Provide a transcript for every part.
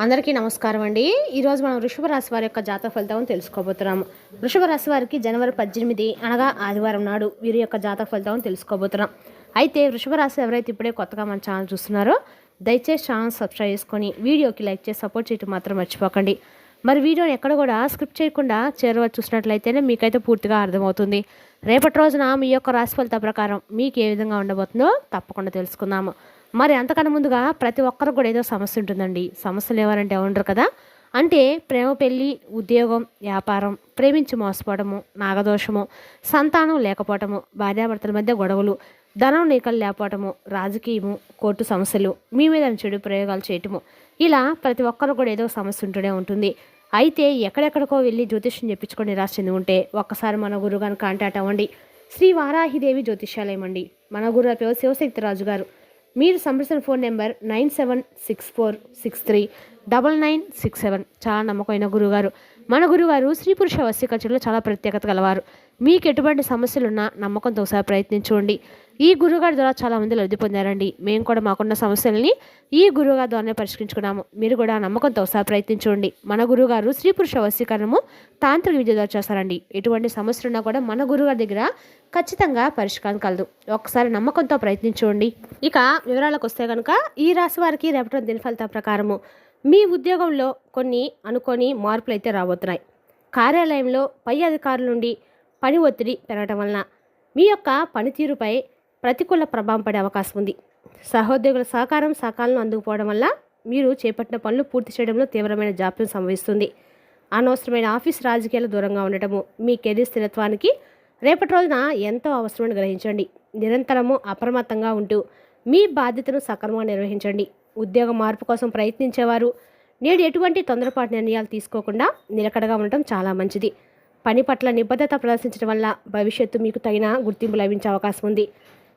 అందరికీ నమస్కారం అండి. ఈరోజు మనం వృషభ రాశి వారి యొక్క జాతక ఫలితాలను తెలుసుకోబోతున్నాము. వృషభ రాశి వారికి జనవరి 18 అనగా ఆదివారం నాడు వీరి యొక్క జాతక ఫలితాలను తెలుసుకోబోతున్నాం. అయితే వృషభ రాశి ఎవరైతే ఇప్పుడే కొత్తగా మన ఛానల్ చూస్తున్నారో దయచేసి ఛానల్ సబ్స్క్రైబ్ చేసుకొని వీడియోకి లైక్ చేసి సపోర్ట్ చేయడం మాత్రం మర్చిపోకండి. మరి వీడియోని ఎక్కడ కూడా స్క్రిప్ట్ చేయకుండా చేరువ చూసినట్లయితేనే మీకైతే పూర్తిగా అర్థమవుతుంది. రేపటి రోజున మీ యొక్క రాశి ఫలిత ప్రకారం మీకు ఏ విధంగా ఉండబోతుందో తప్పకుండా తెలుసుకుందాము. మరి అంతకన్నా ముందుగా ప్రతి ఒక్కరికి కూడా ఏదో సమస్య ఉంటుందండి. సమస్యలు ఎవరంటే ఉండరు కదా. అంటే ప్రేమ, పెళ్ళి, ఉద్యోగం, వ్యాపారం, ప్రేమించి మోసపోవడము, నాగదోషము, సంతానం లేకపోవటము, భార్యాభర్తల మధ్య గొడవలు, ధనం నీకలు లేకపోవటము, రాజకీయము, కోర్టు సమస్యలు, మీ మీద చెడు ప్రయోగాలు చేయటము, ఇలా ప్రతి ఒక్కరు కూడా ఏదో సమస్య ఉంటూనే ఉంటుంది. అయితే ఎక్కడెక్కడికో వెళ్ళి జ్యోతిష్యం చెప్పించుకొని నిరాశ చెంది ఉంటే ఒక్కసారి మన గురుగారిని కాంటాక్ట్ అవ్వండి. శ్రీ వారాహిదేవి జ్యోతిష్యాలయం అండి. మన గురు శివశక్తి రాజు గారు. మీరు సంప్రదించిన ఫోన్ నెంబర్ 9764639967. చాలా నమ్మకమైన గురుగారు. మన గురుగారు స్త్రీ పురుష వశీకరణలో చాలా ప్రత్యేకత గలవారు. మీకు ఎటువంటి సమస్యలున్నా నమ్మకంతో ఒకసారి ప్రయత్నించుకోండి. ఈ గురుగారి ద్వారా చాలా మంది లబ్ధి పొందారండి. మేము కూడా మాకున్న సమస్యలని ఈ గురుగారి ద్వారానే పరిష్కరించుకున్నాము. మీరు కూడా నమ్మకంతో ఒకసారి ప్రయత్నించుకోండి. మన గురుగారు స్త్రీ పురుష వశీకరణము తాంత్రిక విద్య ద్వారా చేస్తారండి. ఎటువంటి సమస్యలున్నా కూడా మన గురుగారి దగ్గర ఖచ్చితంగా పరిష్కారం కలదు. ఒకసారి నమ్మకంతో ప్రయత్నించుకోండి. ఇక వివరాలకు వస్తే కనుక ఈ రాశి వారికి రేపటి దిన ఫలిత ప్రకారము మీ ఉద్యోగంలో కొన్ని అనుకోని మార్పులు అయితే రాబోతున్నాయి. కార్యాలయంలో పై అధికారుల నుండి పని ఒత్తిడి పెరగడం వలన మీ యొక్క పనితీరుపై ప్రతికూల ప్రభావం పడే అవకాశం ఉంది. సహోద్యోగుల సహకారం సకాలంలో అందుకుపోవడం వల్ల మీరు చేపట్టిన పనులు పూర్తి చేయడంలో తీవ్రమైన జాప్యం సంభవిస్తుంది. అనవసరమైన ఆఫీస్ రాజకీయాలు దూరంగా ఉండటము మీ కెరీర్ స్థిరత్వానికి రేపటి రోజున ఎంతో అవసరమని గ్రహించండి. నిరంతరము అప్రమత్తంగా ఉంటూ మీ బాధ్యతను సక్రమంగా నిర్వహించండి. ఉద్యోగ మార్పు కోసం ప్రయత్నించేవారు నేడు ఎటువంటి తొందరపాటు నిర్ణయాలు తీసుకోకుండా నిలకడగా ఉండటం చాలా మంచిది. పని పట్ల నిబద్ధత ప్రదర్శించడం వల్ల భవిష్యత్తు మీకు తగిన గుర్తింపు లభించే అవకాశం ఉంది.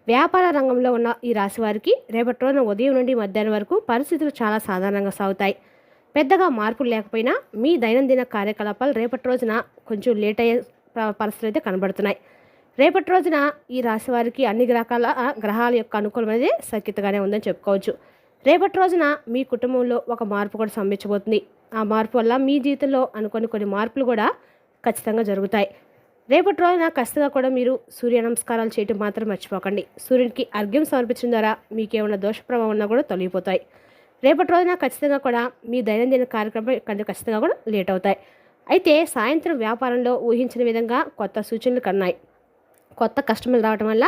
వ్యాపార రంగంలో ఉన్న ఈ రాశి వారికి రేపటి రోజున ఉదయం నుండి మధ్యాహ్నం వరకు పరిస్థితులు చాలా సాధారణంగా సాగుతాయి. పెద్దగా మార్పులు లేకపోయినా మీ దైనందిన కార్యకలాపాలు రేపటి రోజున కొంచెం లేట్ అయ్యే పరిస్థితులు అయితే కనబడుతున్నాయి. రేపటి రోజున ఈ రాశి వారికి అన్ని రకాల గ్రహాల యొక్క అనుకూలమైనది సఖ్యతగానే ఉందని చెప్పుకోవచ్చు. రేపటి రోజున మీ కుటుంబంలో ఒక మార్పు కూడా సంభవించబోతుంది. ఆ మార్పు వల్ల మీ జీవితంలో అనుకోని కొన్ని మార్పులు కూడా ఖచ్చితంగా జరుగుతాయి. రేపటి రోజున ఖచ్చితంగా కూడా మీరు సూర్య నమస్కారాలు చేయటం మాత్రం మర్చిపోకండి. సూర్యునికి అర్ఘ్యం సమర్పించడం ద్వారా మీకేమైనా దోష ప్రభావం ఉన్నా కూడా తొలగిపోతాయి. రేపటి రోజున ఖచ్చితంగా కూడా మీ దైనందిన కార్యక్రమం ఖచ్చితంగా కూడా లేట్ అవుతాయి. అయితే సాయంత్రం వ్యాపారంలో ఊహించిన విధంగా కొత్త సూచనలు కన్నాయి. కొత్త కస్టమర్లు రావడం వల్ల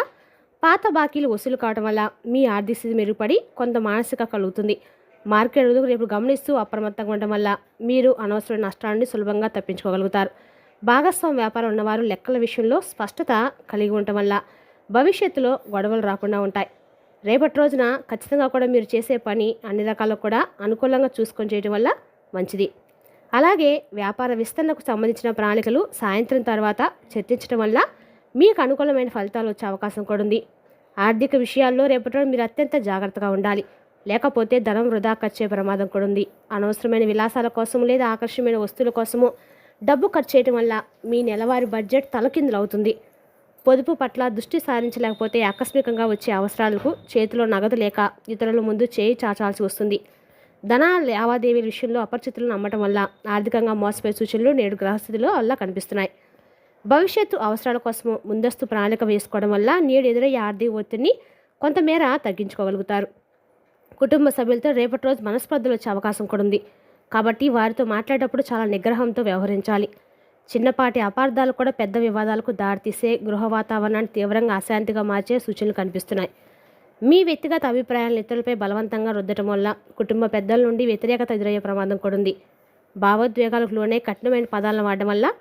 పాత బాకీలు వసూలు కావడం వల్ల మీ ఆర్థిక స్థితి మెరుగుపడి కొంత మానసిక కలుగుతుంది. మార్కెట్ రేపు గమనిస్తూ అప్రమత్తంగా ఉండడం వల్ల మీరు అనవసరమైన నష్టాన్ని సులభంగా తప్పించుకోగలుగుతారు. భాగస్వామ్య వ్యాపారం ఉన్నవారు లెక్కల విషయంలో స్పష్టత కలిగి ఉండటం వల్ల భవిష్యత్తులో గొడవలు రాకుండా ఉంటాయి. రేపటి రోజున ఖచ్చితంగా కూడా మీరు చేసే పని అన్ని రకాలకు కూడా అనుకూలంగా చూసుకొని చేయడం వల్ల మంచిది. అలాగే వ్యాపార విస్తరణకు సంబంధించిన ప్రణాళికలు సాయంత్రం తర్వాత చర్చించడం వల్ల మీకు అనుకూలమైన ఫలితాలు వచ్చే అవకాశం కూడా ఉంది. ఆర్థిక విషయాల్లో రేపటి రోజు మీరు అత్యంత జాగ్రత్తగా ఉండాలి. లేకపోతే ధనం వృధా ఖర్చే ప్రమాదం కూడా ఉంది. అనవసరమైన విలాసాల కోసం లేదా ఆకర్షణీయమైన వస్తువుల కోసము డబ్బు ఖర్చు చేయడం వల్ల మీ నెలవారీ బడ్జెట్ తలకిందులు అవుతుంది. పొదుపు పట్ల దృష్టి సారించలేకపోతే ఆకస్మికంగా వచ్చే అవసరాలకు చేతిలో నగదు లేక ఇతరుల ముందు చేయి చాచాల్సి వస్తుంది. ధన లావాదేవీల విషయంలో అపరిచితులను నమ్మటం వల్ల ఆర్థికంగా మోసపోయే సూచనలు నేడు గ్రహస్థితిలో వల్ల కనిపిస్తున్నాయి. భవిష్యత్తు అవసరాల కోసము ముందస్తు ప్రణాళిక వేసుకోవడం వల్ల నేడు ఎదురయ్యే ఆర్థిక ఒత్తిడిని కొంతమేర తగ్గించుకోగలుగుతారు. కుటుంబ సభ్యులతో రేపటి రోజు మనస్పర్ధలు వచ్చే అవకాశం కూడా ఉంది. కాబట్టి వారితో మాట్లాడేటప్పుడు చాలా నిగ్రహంతో వ్యవహరించాలి. చిన్నపాటి అపార్థాలు కూడా పెద్ద వివాదాలకు దారితీసే గృహ వాతావరణాన్ని తీవ్రంగా అశాంతిగా మార్చే సూచనలు కనిపిస్తున్నాయి. మీ వ్యక్తిగత అభిప్రాయాలను ఇతరులపై బలవంతంగా రుద్దటం వల్ల కుటుంబ పెద్దల నుండి వ్యతిరేకత ఎదురయ్యే ప్రమాదం కూడా ఉంది. భావోద్వేగాలకు లోనే కఠినమైన పదాలను వాడడం వల్ల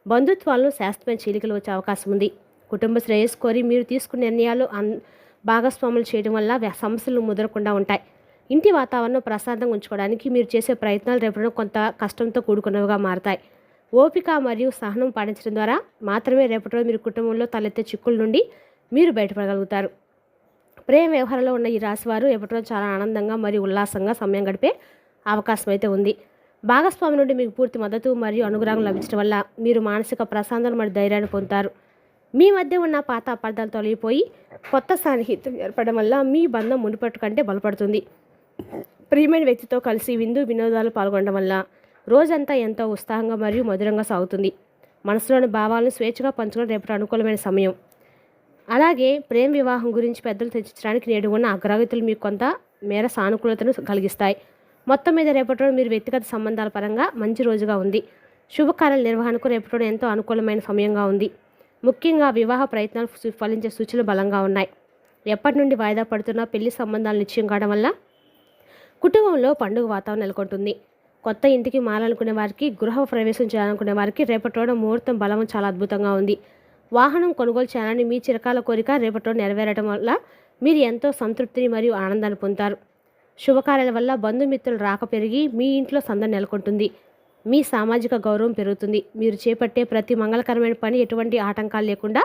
బంధుత్వాలను శాస్త్రమైన చీలికలు వచ్చే అవకాశం ఉంది. కుటుంబ శ్రేయస్సు కోరి మీరు తీసుకున్న నిర్ణయాలు భాగస్వాములు చేయడం వల్ల సమస్యలు ముదరకుండా ఉంటాయి. ఇంటి వాతావరణం ప్రశాంతంగా ఉంచుకోవడానికి మీరు చేసే ప్రయత్నాలు రేపటి కొంత కష్టంతో కూడుకున్నవిగా మారతాయి. ఓపిక మరియు సహనం పాటించడం ద్వారా మాత్రమే రేపటి రోజు మీరు కుటుంబంలో తలెత్తే చిక్కుల నుండి మీరు బయటపడగలుగుతారు. ప్రేమ వ్యవహారంలో ఉన్న ఈ రాశివారు రేపటి రోజు చాలా ఆనందంగా మరియు ఉల్లాసంగా సమయం గడిపే అవకాశం అయితే ఉంది. భాగస్వామి నుండి మీకు పూర్తి మద్దతు మరియు అనుగ్రహం లభించడం వల్ల మీరు మానసిక ప్రశాంతత మరియు ధైర్యాన్ని పొందుతారు. మీ మధ్య ఉన్న పాత అపార్థాలు తొలగిపోయి కొత్త సాన్నిహిత్యం ఏర్పడడం వల్ల మీ బంధం మునుపటి కంటే బలపడుతుంది. ప్రియమైన వ్యక్తితో కలిసి విందు వినోదాలు పాల్గొనడం వల్ల రోజంతా ఎంతో ఉత్సాహంగా మరియు మధురంగా సాగుతుంది. మనసులోని భావాలను స్వేచ్ఛగా పంచుకోవడం రేపటి అనుకూలమైన సమయం. అలాగే ప్రేమ వివాహం గురించి పెద్దలు చర్చించడానికి నేడు ఉన్న అగ్రగతులు మీకు కొంత మేర సానుకూలతను కలిగిస్తాయి. మొత్తం మీద రేపటి రోజు మీరు వ్యక్తిగత సంబంధాల పరంగా మంచి రోజుగా ఉంది. శుభకార్యాల నిర్వహణకు రేపటి రోజు ఎంతో అనుకూలమైన సమయంగా ఉంది. ముఖ్యంగా వివాహ ప్రయత్నాలు ఫలించే సూచనలు బలంగా ఉన్నాయి. ఎప్పటి నుండి వాయిదా పడుతున్న పెళ్లి సంబంధాలు నిశ్చయం కావడం వల్ల కుటుంబంలో పండుగ వాతావరణం నెలకొంటుంది. కొత్త ఇంటికి మారాలనుకునే వారికి, గృహ ప్రవేశం చేయాలనుకునే వారికి రేపటి రోజు ముహూర్తం బలం చాలా అద్భుతంగా ఉంది. వాహనం కొనుగోలు చేయాలని మీ చిరకాల కోరిక రేపటి రోజు నెరవేరడం వల్ల మీరు ఎంతో సంతృప్తిని మరియు ఆనందాన్ని పొందుతారు. శుభకార్యాల వల్ల బంధుమిత్రులు రాక పెరిగి మీ ఇంట్లో సందడి నెలకొంటుంది. మీ సామాజిక గౌరవం పెరుగుతుంది. మీరు చేపట్టే ప్రతి మంగళకరమైన పని ఎటువంటి ఆటంకాలు లేకుండా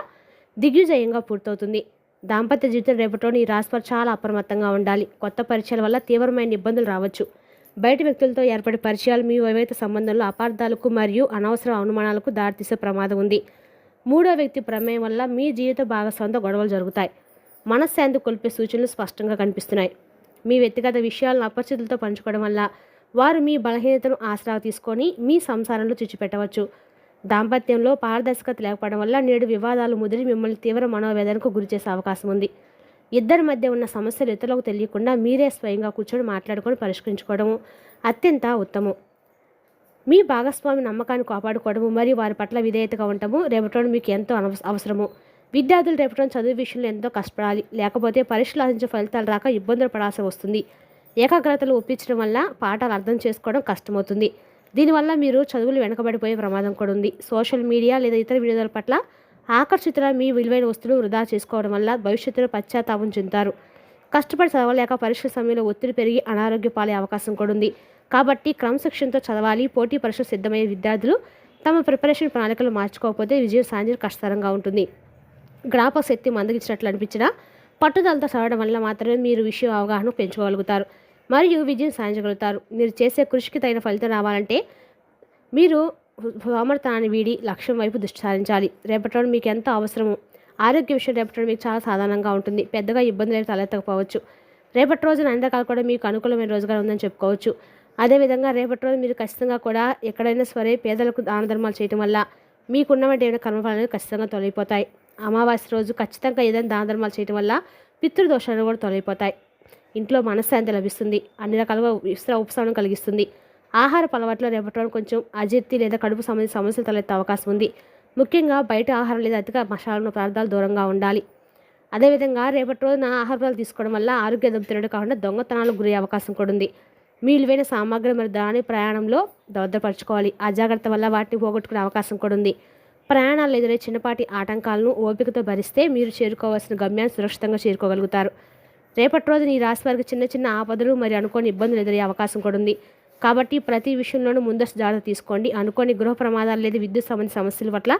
దిగ్విజయంగా పూర్తవుతుంది. దాంపత్య జీవితం రేపటిలోని ఈ రాశివారు చాలా అప్రమత్తంగా ఉండాలి. కొత్త పరిచయాల వల్ల తీవ్రమైన ఇబ్బందులు రావచ్చు. బయట వ్యక్తులతో ఏర్పడే పరిచయాలు మీ వైవాహిక సంబంధంలో అపార్థాలకు మరియు అనవసర అనుమానాలకు దారితీసే ప్రమాదం ఉంది. మూడో వ్యక్తి ప్రమేయం వల్ల మీ జీవిత భాగస్వామితో గొడవలు జరుగుతాయి. మనశ్శాంతి కోల్పే సూచనలు స్పష్టంగా కనిపిస్తున్నాయి. మీ వ్యక్తిగత విషయాలను అపరిచితులతో పంచుకోవడం వల్ల వారు మీ బలహీనతను ఆసరా తీసుకొని మీ సంసారంలో చిచ్చుపెట్టవచ్చు. దాంపత్యంలో పారదర్శకత లేకపోవడం వల్ల నేడు వివాదాలు ముదిరి మిమ్మల్ని తీవ్ర మనోవేదనకు గురిచేసే అవకాశం ఉంది. ఇద్దరి మధ్య ఉన్న సమస్యలు ఇతరులకు తెలియకుండా మీరే స్వయంగా కూర్చొని మాట్లాడుకొని పరిష్కరించుకోవడము అత్యంత ఉత్తమం. మీ భాగస్వామి నమ్మకాన్ని కాపాడుకోవడము మరియు వారి పట్ల విధేయతగా ఉండటము రేపటి మీకు ఎంతో అవసరము. విద్యార్థులు రేపటి చదువు విషయంలో ఎంతో కష్టపడాలి. లేకపోతే పరీక్షలు ఆశించే ఫలితాలు రాక ఇబ్బందులు పడాల్సి వస్తుంది. ఏకాగ్రతలు ఒప్పించడం వల్ల పాఠాలు అర్థం చేసుకోవడం కష్టమవుతుంది. దీనివల్ల మీరు చదువులు వెనకబడిపోయే ప్రమాదం కూడా ఉంది. సోషల్ మీడియా లేదా ఇతర వినోదాల పట్ల ఆకర్షితుల మీ విలువైన వస్తువులు వృధా చేసుకోవడం వల్ల భవిష్యత్తులో పశ్చాత్తాపం చెందుతారు. కష్టపడి చదవలేక పరీక్షల సమయంలో ఒత్తిడి పెరిగి అనారోగ్య పాలే అవకాశం కూడా ఉంది. కాబట్టి క్రమశిక్షణతో చదవాలి. పోటీ పరీక్షలు సిద్ధమయ్యే విద్యార్థులు తమ ప్రిపరేషన్ ప్రణాళికలు మార్చుకోకపోతే విజయం సాధించడం కష్టతరంగా ఉంటుంది. జ్ఞాపక శక్తి మందగించినట్లు అనిపించినా పట్టుదలతో చదవడం వల్ల మాత్రమే మీరు విషయ అవగాహన పెంచుకోగలుగుతారు మరియు విజయం సాధించగలుగుతారు. మీరు చేసే కృషికి తగిన ఫలితం రావాలంటే మీరు సోమర్థనాన్ని వీడి లక్ష్యం వైపు దృష్టి సారించాలి. రేపటి మీకు ఎంతో అవసరము. ఆరోగ్య విషయం రేపటి మీకు చాలా సాధారణంగా ఉంటుంది. పెద్దగా ఇబ్బందులు ఏమి తలెత్తకపోవచ్చు. రేపటి రోజున అన్ని రకాలు కూడా మీకు అనుకూలమైన రోజుగా ఉందని చెప్పుకోవచ్చు. అదేవిధంగా రేపటి రోజు మీరు ఖచ్చితంగా కూడా ఎక్కడైనా సరే పేదలకు దాన ధర్మాలు చేయడం వల్ల మీకున్నటువంటి ఏమైనా కర్మఫలాలు ఖచ్చితంగా తొలగిపోతాయి. అమావాస్య రోజు ఖచ్చితంగా ఏదైనా దాన ధర్మాలు చేయడం వల్ల పితృదోషాలు కూడా తొలగిపోతాయి. ఇంట్లో మనశ్శాంతి లభిస్తుంది. అన్ని రకాలుగా ఉపశమనం కలిగిస్తుంది. ఆహారపు అలవాట్లో రేపటి రోజు కొంచెం అజీర్తి లేదా కడుపు సంబంధించిన సమస్యలు తలెత్తే అవకాశం ఉంది. ముఖ్యంగా బయట ఆహారం లేదా అతిగా మసాలా పదార్థాలు దూరంగా ఉండాలి. అదేవిధంగా రేపటి రోజున ఆహార పదార్థాలు తీసుకోవడం వల్ల ఆరోగ్య దెబ్బతినడం కాకుండా దొంగతనాలకు గురయ్యే అవకాశం కూడా ఉంది. మీ విలువైన సామాగ్రి మరియు దాని ప్రయాణంలో భద్రపరచుకోవాలి. అజాగ్రత్త వల్ల వాటిని పోగొట్టుకునే అవకాశం కూడా ఉంది. ప్రయాణాలు ఎదురై చిన్నపాటి ఆటంకాలను ఓపికతో భరిస్తే మీరు చేరుకోవాల్సిన గమ్యాన్ని సురక్షితంగా చేరుకోగలుగుతారు. రేపటి రోజున ఈ రాశి వారికి చిన్న చిన్న ఆపదలు మరియు అనుకోని ఇబ్బందులు ఎదురయ్యే అవకాశం కూడా ఉంది. కాబట్టి ప్రతి విషయంలోనూ ముందస్తు జాగ్రత్త తీసుకోండి. అనుకోని గృహ ప్రమాదాలు లేదా విద్యుత్ సంబంధిత సమస్యల పట్ల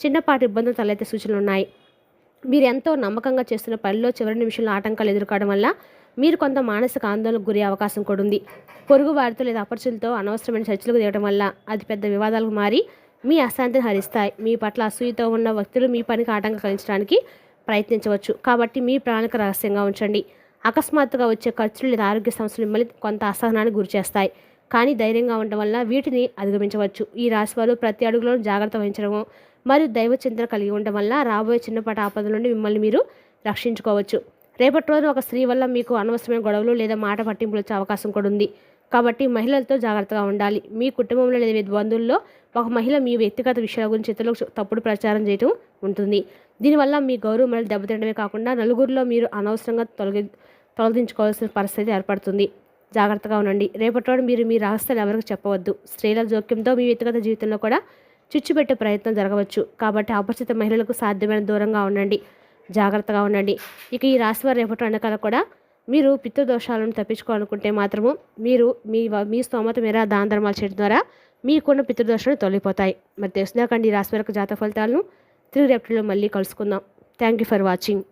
చిన్నపాటి ఇబ్బందులు తలెత్తే సూచనలు ఉన్నాయి. మీరు ఎంతో నమ్మకంగా చేస్తున్న పనిలో చివరి నిమిషంలో ఆటంకాలు ఎదుర్కోవడం వల్ల మీరు కొంత మానసిక ఆందోళనకు గురే అవకాశం కూడా ఉంది. పొరుగు వారితో లేదా అపరిచితులతో అనవసరమైన చర్చలకు దిగడం వల్ల అది పెద్ద వివాదాలకు మారి మీ అశాంతిని హరిస్తాయి. మీ పట్ల అసూయతో ఉన్న వ్యక్తులు మీ పనికి ఆటంకం కలిగించడానికి ప్రయత్నించవచ్చు. కాబట్టి మీ ప్రణాళిక రహస్యంగా ఉంచండి. అకస్మాత్తుగా వచ్చే ఖర్చులు లేదా ఆరోగ్య సమస్యలు మిమ్మల్ని కొంత అసహనానికి గురి చేస్తాయి. కానీ ధైర్యంగా ఉండడం వల్ల వీటిని అధిగమించవచ్చు. ఈ రాశి వారు ప్రతి అడుగులోనూ జాగ్రత్త వహించడము మరియు దైవ చింతన కలిగి ఉండడం వల్ల రాబోయే చిన్నపాటి ఆపదల నుండి మిమ్మల్ని మీరు రక్షించుకోవచ్చు. రేపటి రోజున ఒక స్త్రీ వల్ల మీకు అనవసరమైన గొడవలు లేదా మాట పట్టింపులు వచ్చే అవకాశం కూడా ఉంది. కాబట్టి మహిళలతో జాగ్రత్తగా ఉండాలి. మీ కుటుంబంలో లేదా బంధువుల్లో ఒక మహిళ మీ వ్యక్తిగత విషయాల గురించి ఇతరులకు తప్పుడు ప్రచారం చేయడం ఉంటుంది. దీనివల్ల మీ గౌరవం మరియు దెబ్బతినడమే కాకుండా నలుగురిలో మీరు అనవసరంగా తొలగించుకోవాల్సిన పరిస్థితి ఏర్పడుతుంది. జాగ్రత్తగా ఉండండి. రేపటి రోజు మీరు మీ రహస్యాలు ఎవరికి చెప్పవద్దు. స్త్రీల జోక్యంతో మీ వ్యక్తిగత జీవితంలో కూడా చిచ్చుపెట్టే ప్రయత్నం జరగవచ్చు. కాబట్టి అపరిచిత మహిళలకు సాధ్యమైన దూరంగా ఉండండి. జాగ్రత్తగా ఉండండి. ఇక ఈ రాశివారి రేపటి వెనకాల కూడా మీరు పితృదోషాలను తప్పించుకోవాలనుకుంటే మాత్రము మీరు మీ స్తోమత మేర దాన ధర్మాలు చేయడం ద్వారా మీకున్న పితృదోషాలు తొలగిపోతాయి. మరి తెలుసుదాకండి ఈ రాశివారికి జాతక ఫలితాలను తిరిగి రేపటిలో మళ్ళీ కలుసుకుందాం. Thank you for watching.